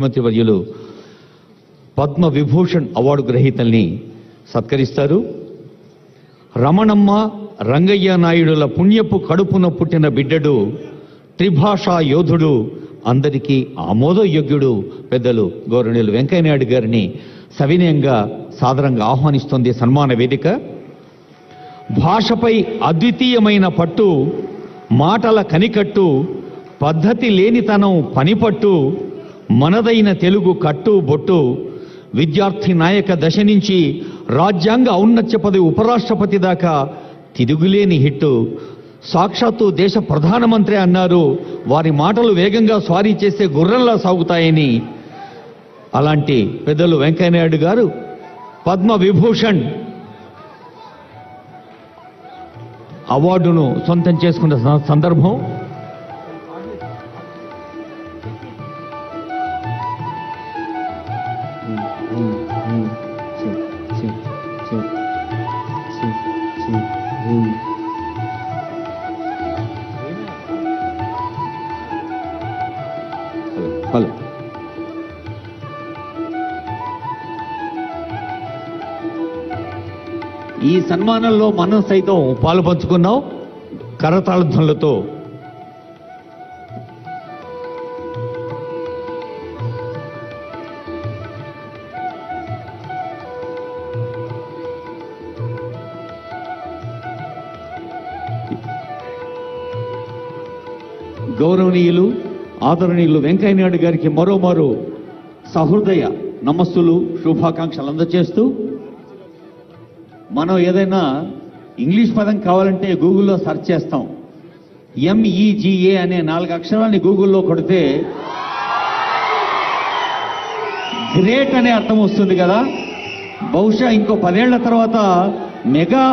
ముఖ్యమంత్రి వర్యులు పద్మ విభూషణ్ అవార్డు గ్రహీతల్ని సత్కరిస్తారు. రమణమ్మ రంగయ్య నాయుడుల పుణ్యపు కడుపున పుట్టిన బిడ్డడు, త్రిభాషా యోధుడు, అందరికీ ఆమోదయోగ్యుడు పెద్దలు గౌరవనీయులు వెంకయ్య నాయుడు గారిని సవినయంగా సాదరంగా ఆహ్వానిస్తోంది సన్మాన వేదిక. భాషపై అద్వితీయమైన పట్టు, మాటల కనికట్టు, పద్ధతి లేనితనం పనిపట్టు, మనదైన తెలుగు కట్టు బొట్టు, విద్యార్థి నాయక దశ నుంచి రాజ్యాంగ ఔన్నత్య పదవి ఉపరాష్ట్రపతి దాకా తిరుగులేని హిట్టు. సాక్షాత్తు దేశ ప్రధానమంత్రి అన్నారు, వారి మాటలు వేగంగా స్వారీ చేసే గుర్రంలా సాగుతాయని. అలాంటి పెద్దలు వెంకయ్య నాయుడు గారు పద్మ విభూషణ్ అవార్డును సొంతం చేసుకున్న సందర్భం. హలో, ఈ సన్మానంలో మనం సైతం పాలు పంచుకున్నాం కరతాళ ధ్వనులతో. గౌరవనీయులు ఆదరణీయులు వెంకయ్య నాయుడు గారికి మరోమారు సహృదయ నమస్సులు శుభాకాంక్షలు అందజేస్తూ, మనం ఏదైనా ఇంగ్లీష్ పదం కావాలంటే గూగుల్లో సెర్చ్ చేస్తాం. MEGA అనే 4 అక్షరాలని గూగుల్లో కొడితే గ్రేట్ అనే అర్థం వస్తుంది కదా. బహుశా ఇంకో 10 ఏళ్ల తర్వాత మెగా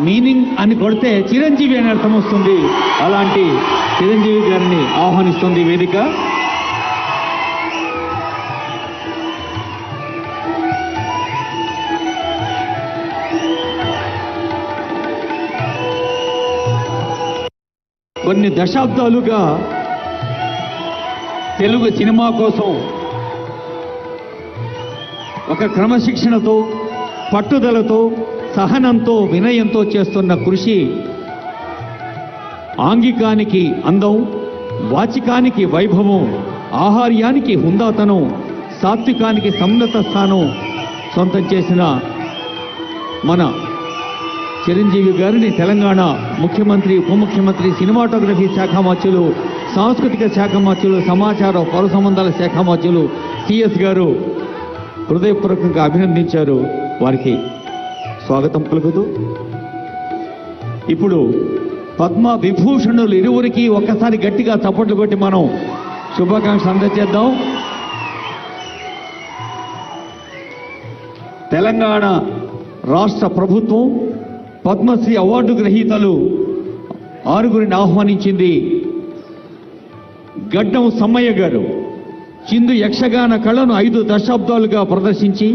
మీనింగ్ అని కొడితే చిరంజీవి అనే అర్థం వస్తుంది. అలాంటి చిరంజీవి గారిని ఆహ్వానిస్తుంది వేదిక. కొన్ని దశాబ్దాలుగా తెలుగు సినిమా కోసం ఒక క్రమశిక్షణతో, పట్టుదలతో, సహనంతో, వినయంతో చేస్తున్న కృషి ఆంగికానికి అందం, వాచికానికి వైభవం, ఆహార్యానికి హుందాతనం, సాత్వికానికి సమున్నత స్థానం సొంతం చేసిన మన చిరంజీవి గారిని తెలంగాణ ముఖ్యమంత్రి, ఉప ముఖ్యమంత్రి, సినిమాటోగ్రఫీ శాఖ మంత్రులు, సాంస్కృతిక శాఖ మంత్రులు, సమాచార పౌర సంబంధాల శాఖ మంత్రులు CS గారు హృదయపూర్వకంగా అభినందించారు. వారికి స్వాగతం పలుకుతూ ఇప్పుడు పద్మ విభూషణులు ఇరువురికి ఒక్కసారి గట్టిగా చప్పట్లు కొట్టి మనం శుభాకాంక్షలు అందజేద్దాం. తెలంగాణ రాష్ట్ర ప్రభుత్వం పద్మశ్రీ అవార్డు గ్రహీతలు 6గురిని ఆహ్వానించింది. గడ్డం సమ్మయ్య గారు చిందు యక్షగాన కళను 5 దశాబ్దాలుగా ప్రదర్శించి